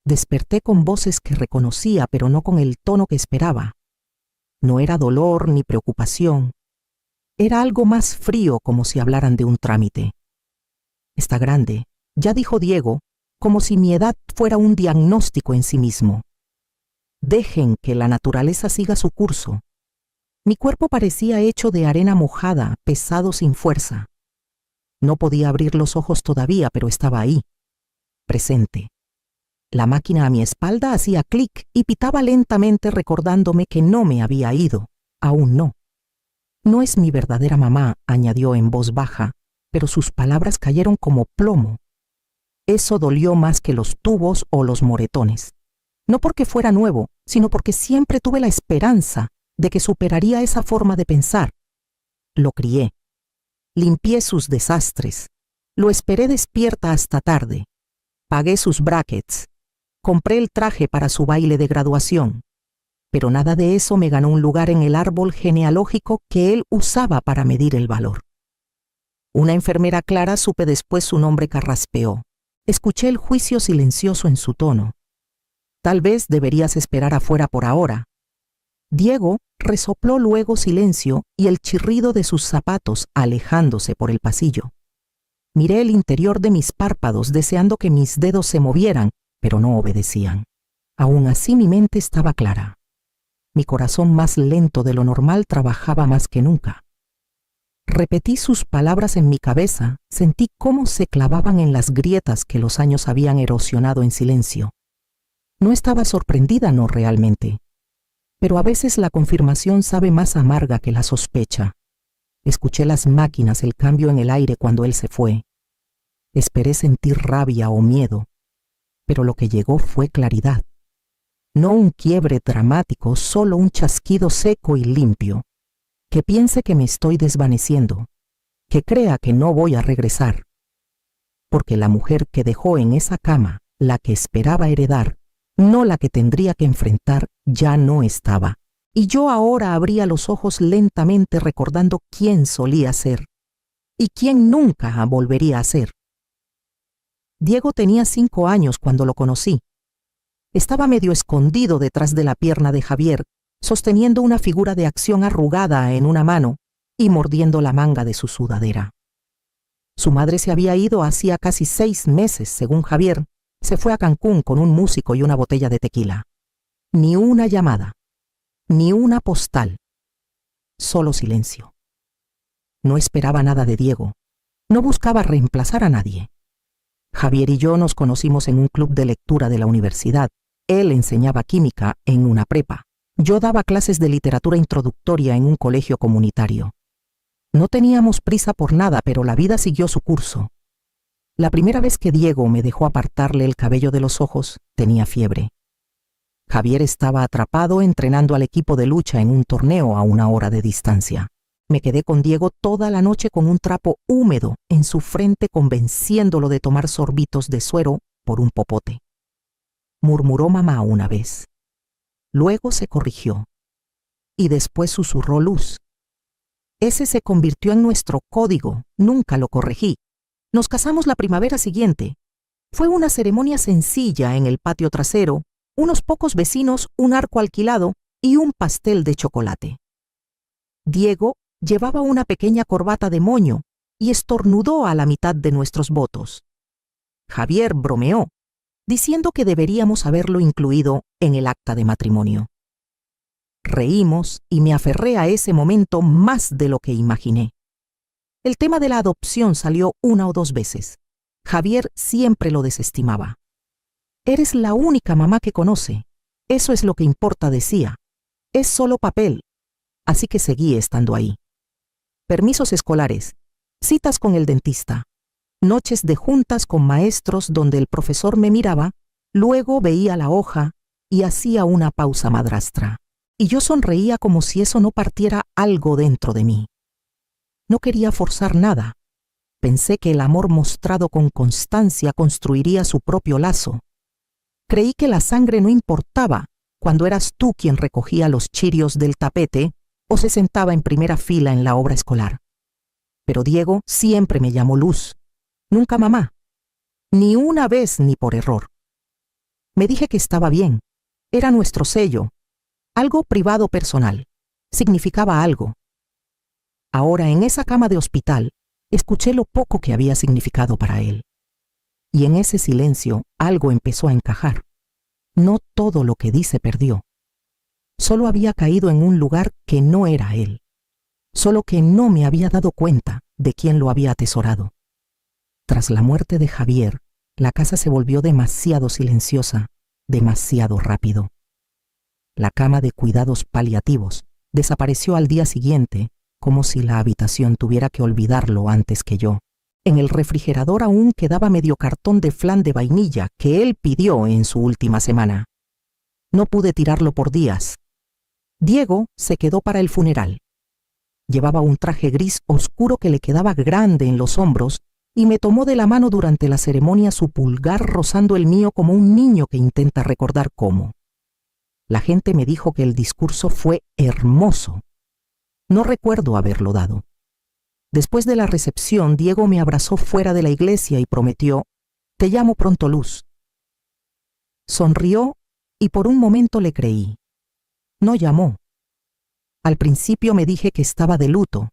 Desperté con voces que reconocía, pero no con el tono que esperaba. No era dolor ni preocupación. Era algo más frío, como si hablaran de un trámite. Está grande, ya dijo Diego, como si mi edad fuera un diagnóstico en sí mismo. Dejen que la naturaleza siga su curso. Mi cuerpo parecía hecho de arena mojada, pesado sin fuerza. No podía abrir los ojos todavía, pero estaba ahí, presente. La máquina a mi espalda hacía clic y pitaba lentamente recordándome que no me había ido, aún no. No es mi verdadera mamá, añadió en voz baja, pero sus palabras cayeron como plomo. Eso dolió más que los tubos o los moretones. No porque fuera nuevo, sino porque siempre tuve la esperanza de que superaría esa forma de pensar. Lo crié. Limpié sus desastres. Lo esperé despierta hasta tarde. Pagué sus brackets. Compré el traje para su baile de graduación. Pero nada de eso me ganó un lugar en el árbol genealógico que él usaba para medir el valor. Una enfermera clara, supe después su nombre, carraspeó. Escuché el juicio silencioso en su tono. Tal vez deberías esperar afuera por ahora. Diego resopló luego silencio y el chirrido de sus zapatos alejándose por el pasillo. Miré el interior de mis párpados deseando que mis dedos se movieran, pero no obedecían. Aún así mi mente estaba clara. Mi corazón, más lento de lo normal, trabajaba más que nunca. Repetí sus palabras en mi cabeza, sentí cómo se clavaban en las grietas que los años habían erosionado en silencio. No estaba sorprendida, no realmente. Pero a veces la confirmación sabe más amarga que la sospecha. Escuché las máquinas, el cambio en el aire cuando él se fue. Esperé sentir rabia o miedo, pero lo que llegó fue claridad. No un quiebre dramático, solo un chasquido seco y limpio. Que piense que me estoy desvaneciendo, que crea que no voy a regresar. Porque la mujer que dejó en esa cama, la que esperaba heredar, no la que tendría que enfrentar, ya no estaba. Y yo ahora abría los ojos lentamente recordando quién solía ser y quién nunca volvería a ser. Diego tenía 5 años cuando lo conocí. Estaba medio escondido detrás de la pierna de Javier, sosteniendo una figura de acción arrugada en una mano y mordiendo la manga de su sudadera. Su madre se había ido hacía casi 6 meses, según Javier. Se fue a Cancún con un músico y una botella de tequila. Ni una llamada, ni una postal. Solo silencio. No esperaba nada de Diego. No buscaba reemplazar a nadie. Javier y yo nos conocimos en un club de lectura de la universidad. Él enseñaba química en una prepa. Yo daba clases de literatura introductoria en un colegio comunitario. No teníamos prisa por nada, pero la vida siguió su curso. La primera vez que Diego me dejó apartarle el cabello de los ojos, tenía fiebre. Javier estaba atrapado entrenando al equipo de lucha en un torneo a 1 hora de distancia. Me quedé con Diego toda la noche con un trapo húmedo en su frente, convenciéndolo de tomar sorbitos de suero por un popote. Murmuró mamá una vez. Luego se corrigió. Y después susurró Luz. Ese se convirtió en nuestro código, nunca lo corregí. Nos casamos la primavera siguiente. Fue una ceremonia sencilla en el patio trasero, unos pocos vecinos, un arco alquilado y un pastel de chocolate. Diego llevaba una pequeña corbata de moño y estornudó a la mitad de nuestros votos. Javier bromeó, diciendo que deberíamos haberlo incluido en el acta de matrimonio. Reímos y me aferré a ese momento más de lo que imaginé. El tema de la adopción salió 1 o 2 veces. Javier siempre lo desestimaba. Eres la única mamá que conoce. Eso es lo que importa, decía. Es solo papel. Así que seguí estando ahí. Permisos escolares, citas con el dentista, noches de juntas con maestros donde el profesor me miraba, luego veía la hoja y hacía una pausa madrastra. Y yo sonreía como si eso no partiera algo dentro de mí. No quería forzar nada. Pensé que el amor mostrado con constancia construiría su propio lazo. Creí que la sangre no importaba cuando eras tú quien recogía los chirios del tapete o se sentaba en primera fila en la obra escolar. Pero Diego siempre me llamó Luz, nunca mamá, ni una vez ni por error. Me dije que estaba bien. Era nuestro sello. Algo privado personal. Significaba algo. Ahora, en esa cama de hospital, escuché lo poco que había significado para él. Y en ese silencio algo empezó a encajar. No todo lo que di se perdió. Solo había caído en un lugar que no era él. Solo que no me había dado cuenta de quién lo había atesorado. Tras la muerte de Javier, la casa se volvió demasiado silenciosa, demasiado rápido. La cama de cuidados paliativos desapareció al día siguiente, como si la habitación tuviera que olvidarlo antes que yo. En el refrigerador aún quedaba medio cartón de flan de vainilla que él pidió en su última semana. No pude tirarlo por días. Diego se quedó para el funeral. Llevaba un traje gris oscuro que le quedaba grande en los hombros y me tomó de la mano durante la ceremonia, su pulgar rozando el mío como un niño que intenta recordar cómo. La gente me dijo que el discurso fue hermoso. No recuerdo haberlo dado. Después de la recepción, Diego me abrazó fuera de la iglesia y prometió: «Te llamo pronto, Luz». Sonrió y por un momento le creí. No llamó. Al principio me dije que estaba de luto.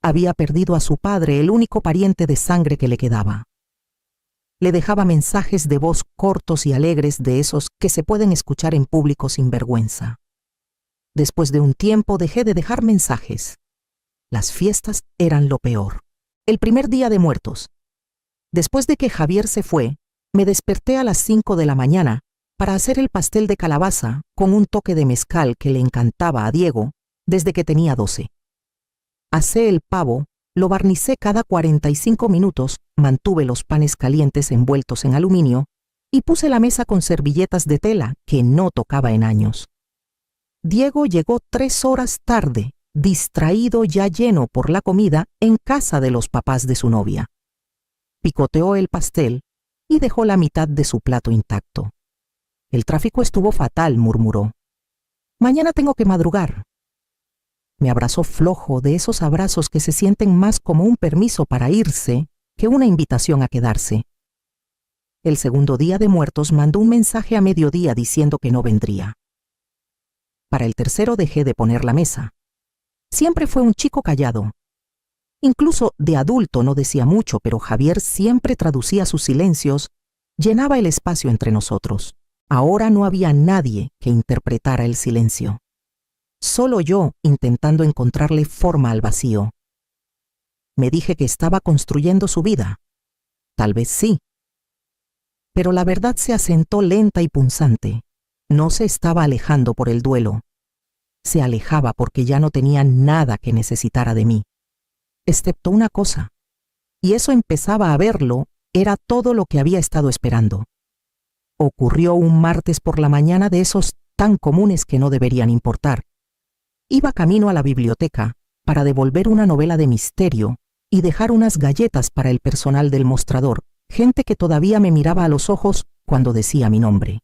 Había perdido a su padre, el único pariente de sangre que le quedaba. Le dejaba mensajes de voz cortos y alegres, de esos que se pueden escuchar en público sin vergüenza. Después de un tiempo dejé de dejar mensajes. Las fiestas eran lo peor. El primer día de Muertos. Después de que Javier se fue, me desperté a las 5 de la mañana para hacer el pastel de calabaza con un toque de mezcal que le encantaba a Diego desde que tenía 12. Asé el pavo, lo barnicé cada 45 minutos, mantuve los panes calientes envueltos en aluminio y puse la mesa con servilletas de tela que no tocaba en años. Diego llegó 3 horas tarde, distraído, ya lleno por la comida, en casa de los papás de su novia. Picoteó el pastel y dejó la mitad de su plato intacto. «El tráfico estuvo fatal», murmuró. «Mañana tengo que madrugar». Me abrazó flojo, de esos abrazos que se sienten más como un permiso para irse que una invitación a quedarse. El segundo día de Muertos mandó un mensaje a mediodía diciendo que no vendría. Para el tercero dejé de poner la mesa. Siempre fue un chico callado. Incluso de adulto no decía mucho, pero Javier siempre traducía sus silencios, llenaba el espacio entre nosotros. Ahora no había nadie que interpretara el silencio. Solo yo intentando encontrarle forma al vacío. Me dije que estaba construyendo su vida. Tal vez sí. Pero la verdad se asentó lenta y punzante. No se estaba alejando por el duelo. Se alejaba porque ya no tenía nada que necesitara de mí. Excepto una cosa. Y eso empezaba a verlo, era todo lo que había estado esperando. Ocurrió un martes por la mañana, de esos tan comunes que no deberían importar. Iba camino a la biblioteca para devolver una novela de misterio y dejar unas galletas para el personal del mostrador, gente que todavía me miraba a los ojos cuando decía mi nombre.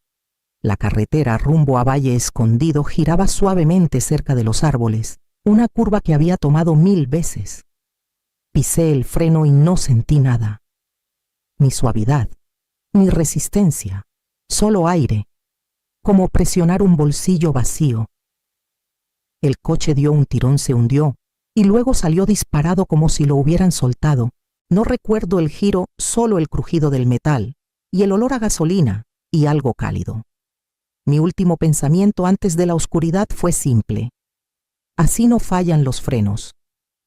La carretera rumbo a Valle Escondido giraba suavemente cerca de los árboles, una curva que había tomado 1000 veces. Pisé el freno y no sentí nada. Ni suavidad, ni resistencia, solo aire, como presionar un bolsillo vacío. El coche dio un tirón, se hundió, y luego salió disparado como si lo hubieran soltado. No recuerdo el giro, solo el crujido del metal, y el olor a gasolina, y algo cálido. Mi último pensamiento antes de la oscuridad fue simple. Así no fallan los frenos.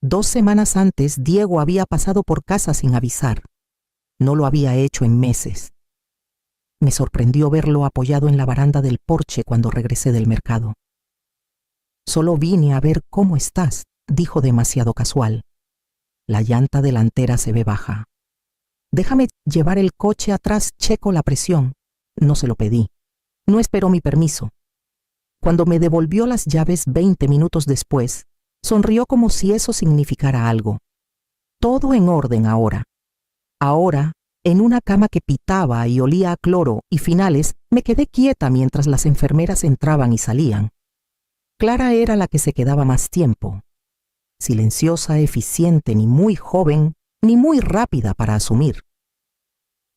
2 semanas antes, Diego había pasado por casa sin avisar. No lo había hecho en meses. Me sorprendió verlo apoyado en la baranda del porche cuando regresé del mercado. «Solo vine a ver cómo estás», dijo demasiado casual. «La llanta delantera se ve baja. Déjame llevar el coche atrás, checo la presión». No se lo pedí. No esperó mi permiso. Cuando me devolvió las llaves 20 minutos después, sonrió como si eso significara algo. Todo en orden ahora. Ahora, en una cama que pitaba y olía a cloro y finales, me quedé quieta mientras las enfermeras entraban y salían. Clara era la que se quedaba más tiempo. Silenciosa, eficiente, ni muy joven, ni muy rápida para asumir.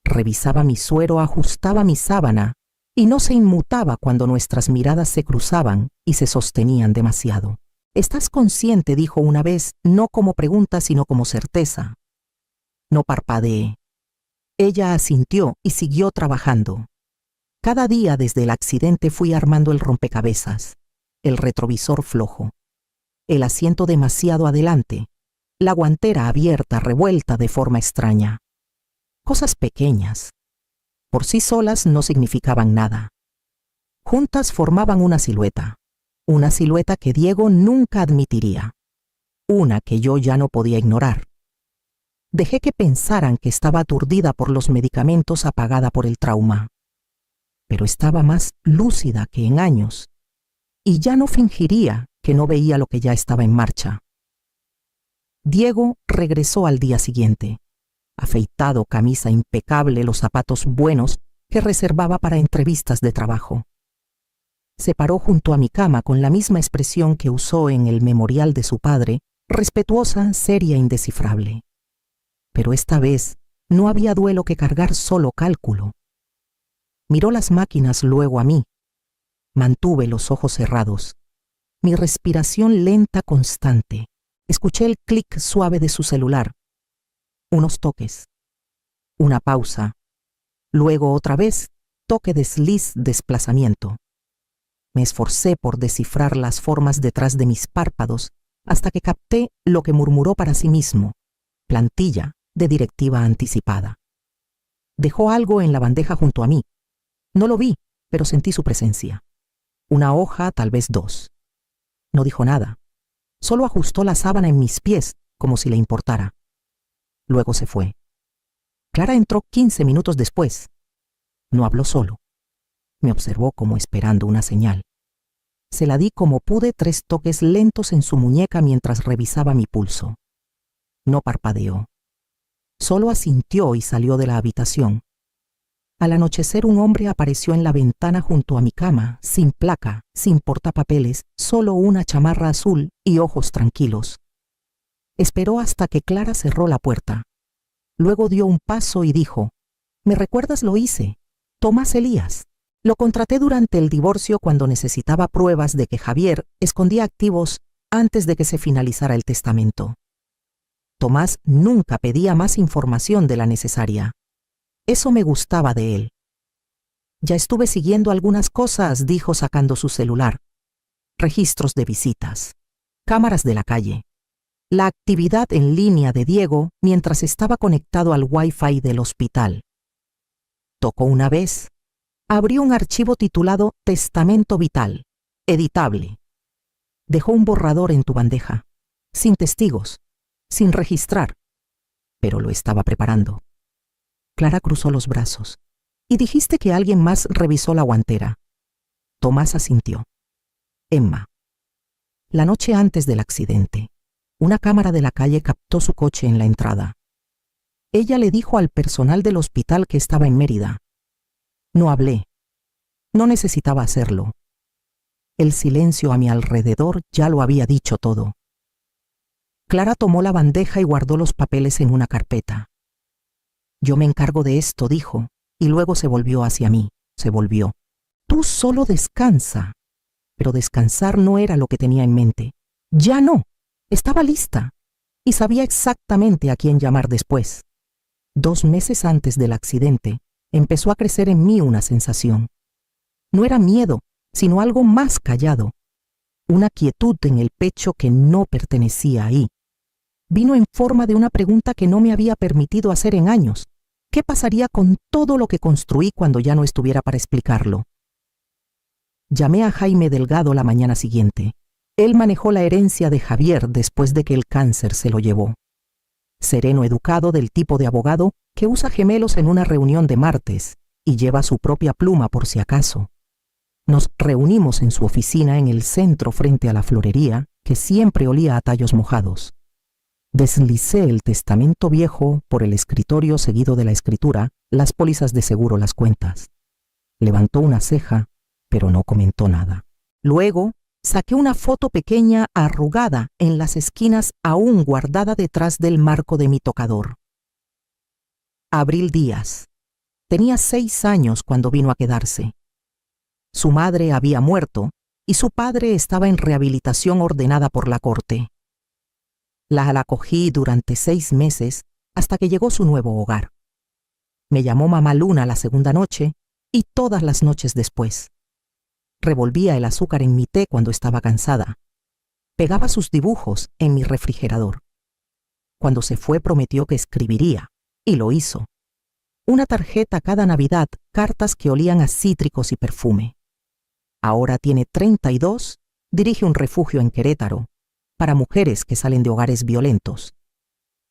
Revisaba mi suero, ajustaba mi sábana, y no se inmutaba cuando nuestras miradas se cruzaban y se sostenían demasiado. «¿Estás consciente?», dijo una vez, no como pregunta sino como certeza. No parpadeé. Ella asintió y siguió trabajando. Cada día desde el accidente fui armando el rompecabezas, el retrovisor flojo, el asiento demasiado adelante, la guantera abierta, revuelta de forma extraña. Cosas pequeñas. Por sí solas no significaban nada. Juntas formaban una silueta que Diego nunca admitiría, una que yo ya no podía ignorar. Dejé que pensaran que estaba aturdida por los medicamentos, apagada por el trauma. Pero estaba más lúcida que en años, y ya no fingiría que no veía lo que ya estaba en marcha. Diego regresó al día siguiente, afeitado, camisa impecable, los zapatos buenos que reservaba para entrevistas de trabajo. Se paró junto a mi cama con la misma expresión que usó en el memorial de su padre, respetuosa, seria, indescifrable. Pero esta vez no había duelo que cargar, solo cálculo. Miró las máquinas, luego a mí. Mantuve los ojos cerrados. Mi respiración lenta, constante. Escuché el clic suave de su celular. Unos toques. Una pausa. Luego otra vez, toque, desliz, desplazamiento. Me esforcé por descifrar las formas detrás de mis párpados hasta que capté lo que murmuró para sí mismo. Plantilla de directiva anticipada. Dejó algo en la bandeja junto a mí. No lo vi, pero sentí su presencia. Una hoja, tal vez dos. No dijo nada. Solo ajustó la sábana en mis pies, como si le importara. Luego se fue. Clara entró 15 minutos después. No habló solo. Me observó como esperando una señal. Se la di como pude, 3 toques lentos en su muñeca mientras revisaba mi pulso. No parpadeó. Solo asintió y salió de la habitación. Al anochecer, un hombre apareció en la ventana junto a mi cama, sin placa, sin portapapeles, solo una chamarra azul y ojos tranquilos. Esperó hasta que Clara cerró la puerta. Luego dio un paso y dijo: «¿Me recuerdas? Lo hice. Tomás Elías. Lo contraté durante el divorcio cuando necesitaba pruebas de que Javier escondía activos antes de que se finalizara el testamento. Tomás nunca pedía más información de la necesaria. Eso me gustaba de él. Ya estuve siguiendo algunas cosas», dijo sacando su celular. Registros de visitas, cámaras de la calle, la actividad en línea de Diego mientras estaba conectado al Wi-Fi del hospital. Tocó una vez. Abrió un archivo titulado Testamento Vital, editable. Dejó un borrador en tu bandeja, sin testigos, sin registrar, pero lo estaba preparando. Clara cruzó los brazos. «Y dijiste que alguien más revisó la guantera». Tomás asintió. «Emma». La noche antes del accidente, una cámara de la calle captó su coche en la entrada. Ella le dijo al personal del hospital que estaba en Mérida. No hablé. No necesitaba hacerlo. El silencio a mi alrededor ya lo había dicho todo. Clara tomó la bandeja y guardó los papeles en una carpeta. «Yo me encargo de esto», dijo, y luego se volvió hacia mí. Se volvió. «Tú solo descansa». Pero descansar no era lo que tenía en mente. Ya no. Estaba lista y sabía exactamente a quién llamar después. 2 meses antes del accidente, empezó a crecer en mí una sensación. No era miedo, sino algo más callado. Una quietud en el pecho que no pertenecía ahí. Vino en forma de una pregunta que no me había permitido hacer en años. ¿Qué pasaría con todo lo que construí cuando ya no estuviera para explicarlo? Llamé a Jaime Delgado la mañana siguiente. Él manejó la herencia de Javier después de que el cáncer se lo llevó. Sereno, educado, del tipo de abogado que usa gemelos en una reunión de martes y lleva su propia pluma por si acaso. Nos reunimos en su oficina en el centro frente a la florería, que siempre olía a tallos mojados. Deslicé el testamento viejo por el escritorio, seguido de la escritura, las pólizas de seguro, las cuentas. Levantó una ceja, pero no comentó nada. Luego, saqué una foto pequeña arrugada en las esquinas, aún guardada detrás del marco de mi tocador. Abril Díaz. Tenía 6 años cuando vino a quedarse. Su madre había muerto y su padre estaba en rehabilitación ordenada por la corte. La acogí durante 6 meses hasta que llegó su nuevo hogar. Me llamó Mamá Luna la segunda noche y todas las noches después. Revolvía el azúcar en mi té cuando estaba cansada. Pegaba sus dibujos en mi refrigerador. Cuando se fue prometió que escribiría, y lo hizo. Una tarjeta cada Navidad, cartas que olían a cítricos y perfume. Ahora tiene 32, dirige un refugio en Querétaro, para mujeres que salen de hogares violentos.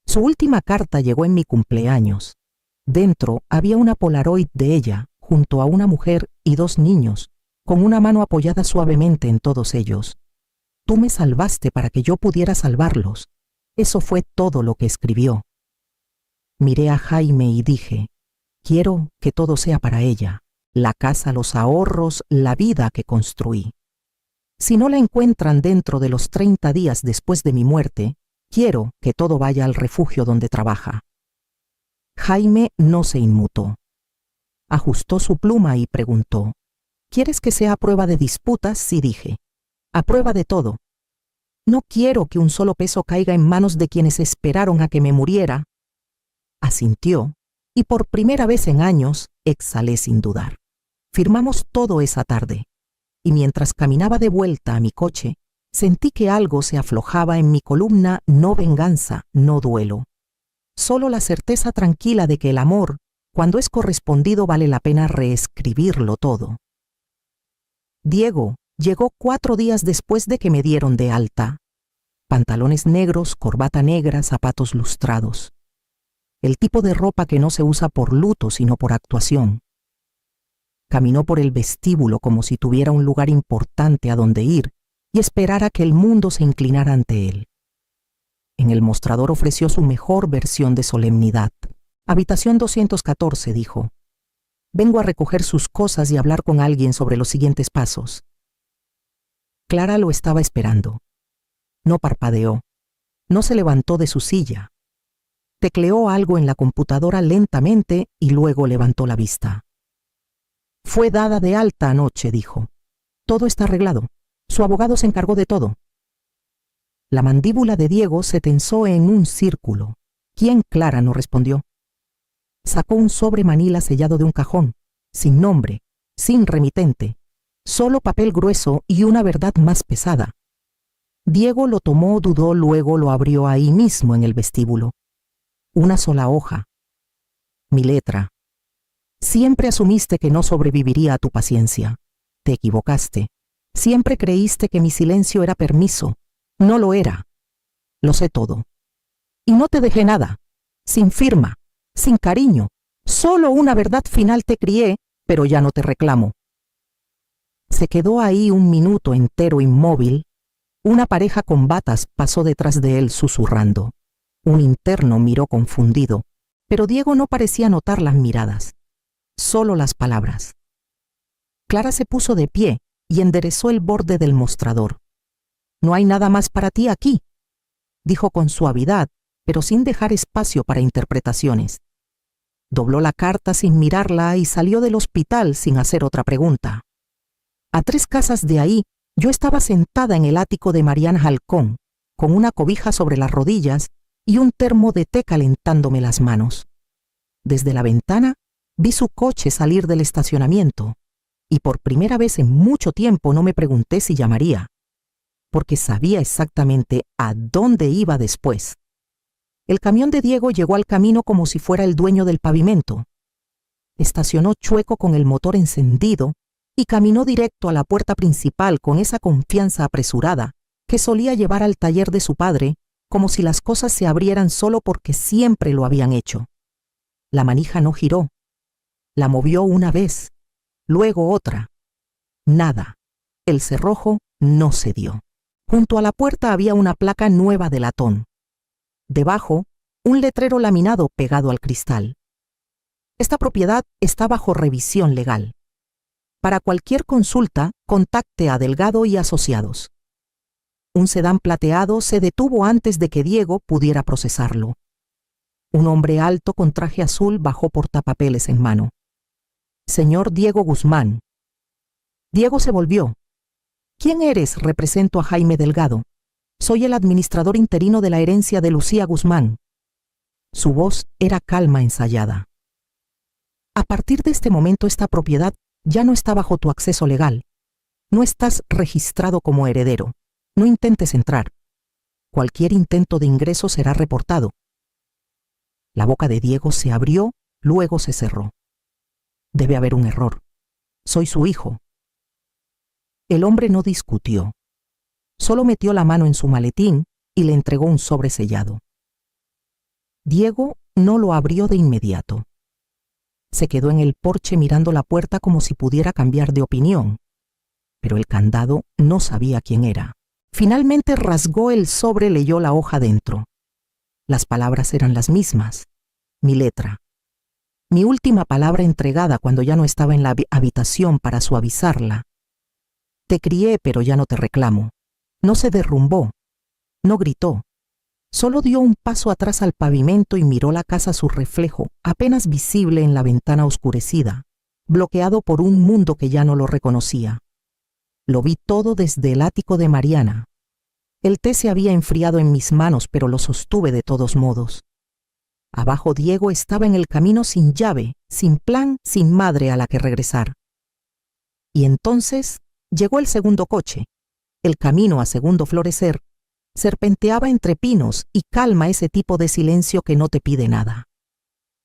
Su última carta llegó en mi cumpleaños. Dentro había una Polaroid de ella, junto a una mujer y 2 niños, con una mano apoyada suavemente en todos ellos. Tú me salvaste para que yo pudiera salvarlos. Eso fue todo lo que escribió. Miré a Jaime y dije, quiero que todo sea para ella, la casa, los ahorros, la vida que construí. Si no la encuentran dentro de los 30 días después de mi muerte, quiero que todo vaya al refugio donde trabaja. Jaime no se inmutó. Ajustó su pluma y preguntó, ¿quieres que sea a prueba de disputas? Sí, dije. A prueba de todo. No quiero que un solo peso caiga en manos de quienes esperaron a que me muriera. Asintió, y por primera vez en años exhalé sin dudar. Firmamos todo esa tarde, y mientras caminaba de vuelta a mi coche, sentí que algo se aflojaba en mi columna, no venganza, no duelo. Solo la certeza tranquila de que el amor, cuando es correspondido, vale la pena reescribirlo todo. Diego llegó 4 días después de que me dieron de alta. Pantalones negros, corbata negra, zapatos lustrados. El tipo de ropa que no se usa por luto, sino por actuación. Caminó por el vestíbulo como si tuviera un lugar importante a donde ir y esperara que el mundo se inclinara ante él. En el mostrador ofreció su mejor versión de solemnidad. Habitación 214, dijo. Vengo a recoger sus cosas y hablar con alguien sobre los siguientes pasos. Clara lo estaba esperando. No parpadeó. No se levantó de su silla. Tecleó algo en la computadora lentamente y luego levantó la vista. Fue dada de alta anoche, dijo. Todo está arreglado. Su abogado se encargó de todo. La mandíbula de Diego se tensó en un círculo. ¿Quién? Clara no respondió. Sacó un sobre manila sellado de un cajón, sin nombre, sin remitente, solo papel grueso y una verdad más pesada. Diego lo tomó, dudó, luego lo abrió ahí mismo en el vestíbulo. Una sola hoja. Mi letra. Siempre asumiste que no sobreviviría a tu paciencia. Te equivocaste. Siempre creíste que mi silencio era permiso. No lo era. Lo sé todo. Y no te dejé nada. Sin firma, sin cariño. Solo una verdad final te crié, pero ya no te reclamo. Se quedó ahí un minuto entero inmóvil. Una pareja con batas pasó detrás de él susurrando. Un interno miró confundido, pero Diego no parecía notar las miradas, solo las palabras. Clara se puso de pie y enderezó el borde del mostrador. No hay nada más para ti aquí, dijo con suavidad, pero sin dejar espacio para interpretaciones. Dobló la carta sin mirarla y salió del hospital sin hacer otra pregunta. A 3 casas de ahí, yo estaba sentada en el ático de Mariana Halcón, con una cobija sobre las rodillas y un termo de té calentándome las manos. Desde la ventana vi su coche salir del estacionamiento y por primera vez en mucho tiempo no me pregunté si llamaría, porque sabía exactamente a dónde iba después. El camión de Diego llegó al camino como si fuera el dueño del pavimento. Estacionó chueco con el motor encendido y caminó directo a la puerta principal con esa confianza apresurada que solía llevar al taller de su padre, como si las cosas se abrieran solo porque siempre lo habían hecho. La manija no giró. La movió una vez, luego otra. Nada. El cerrojo no cedió. Junto a la puerta había una placa nueva de latón. Debajo, un letrero laminado pegado al cristal. Esta propiedad está bajo revisión legal. Para cualquier consulta, contacte a Delgado y Asociados. Un sedán plateado se detuvo antes de que Diego pudiera procesarlo. Un hombre alto con traje azul bajó portapapeles en mano. Señor Diego Guzmán. Diego se volvió. ¿Quién eres? Represento a Jaime Delgado. Soy el administrador interino de la herencia de Lucía Guzmán. Su voz era calma ensayada. A partir de este momento esta propiedad ya no está bajo tu acceso legal. No estás registrado como heredero. No intentes entrar. Cualquier intento de ingreso será reportado. La boca de Diego se abrió, luego se cerró. Debe haber un error. Soy su hijo. El hombre no discutió. Solo metió la mano en su maletín y le entregó un sobre sellado. Diego no lo abrió de inmediato. Se quedó en el porche mirando la puerta como si pudiera cambiar de opinión, pero el candado no sabía quién era. Finalmente rasgó el sobre, leyó la hoja dentro. Las palabras eran las mismas. Mi letra. Mi última palabra entregada cuando ya no estaba en la habitación para suavizarla. Te crié, pero ya no te reclamo. No se derrumbó. No gritó. Solo dio un paso atrás al pavimento y miró la casa a su reflejo, apenas visible en la ventana oscurecida, bloqueado por un mundo que ya no lo reconocía. Lo vi todo desde el ático de Mariana. El té se había enfriado en mis manos, pero lo sostuve de todos modos. Abajo Diego estaba en el camino sin llave, sin plan, sin madre a la que regresar. Y entonces llegó el segundo coche. El camino a Segundo Florecer serpenteaba entre pinos y calma ese tipo de silencio que no te pide nada.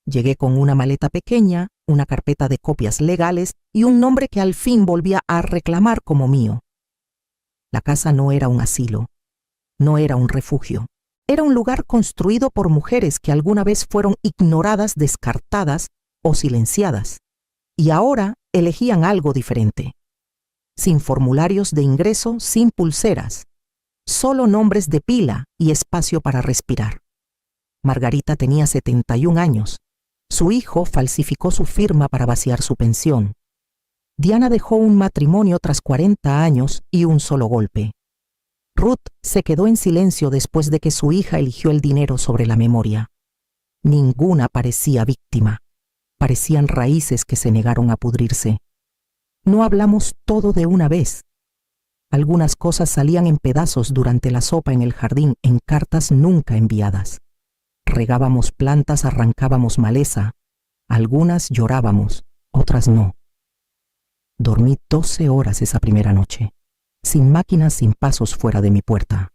Llegué con una maleta pequeña, una carpeta de copias legales y un nombre que al fin volvía a reclamar como mío. La casa no era un asilo, no era un refugio. Era un lugar construido por mujeres que alguna vez fueron ignoradas, descartadas o silenciadas, y ahora elegían algo diferente. Sin formularios de ingreso, sin pulseras, solo nombres de pila y espacio para respirar. Margarita tenía 71 años. Su hijo falsificó su firma para vaciar su pensión. Diana dejó un matrimonio tras 40 años y un solo golpe. Ruth se quedó en silencio después de que su hija eligió el dinero sobre la memoria. Ninguna parecía víctima. Parecían raíces que se negaron a pudrirse. No hablamos todo de una vez. Algunas cosas salían en pedazos durante la sopa en el jardín en cartas nunca enviadas. Regábamos plantas, arrancábamos maleza. Algunas llorábamos, otras no. Dormí 12 horas esa primera noche, sin máquinas, sin pasos fuera de mi puerta.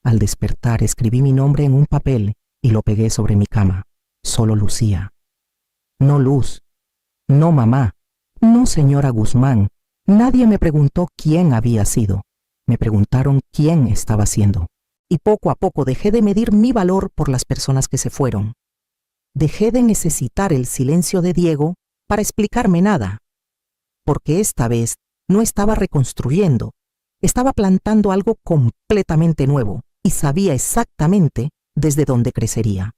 Al despertar escribí mi nombre en un papel y lo pegué sobre mi cama. Solo Lucía. No Luz. No mamá. No señora Guzmán. Nadie me preguntó quién había sido. Me preguntaron quién estaba siendo. Y poco a poco dejé de medir mi valor por las personas que se fueron. Dejé de necesitar el silencio de Diego para explicarme nada. Porque esta vez no estaba reconstruyendo. Estaba plantando algo completamente nuevo y sabía exactamente desde dónde crecería.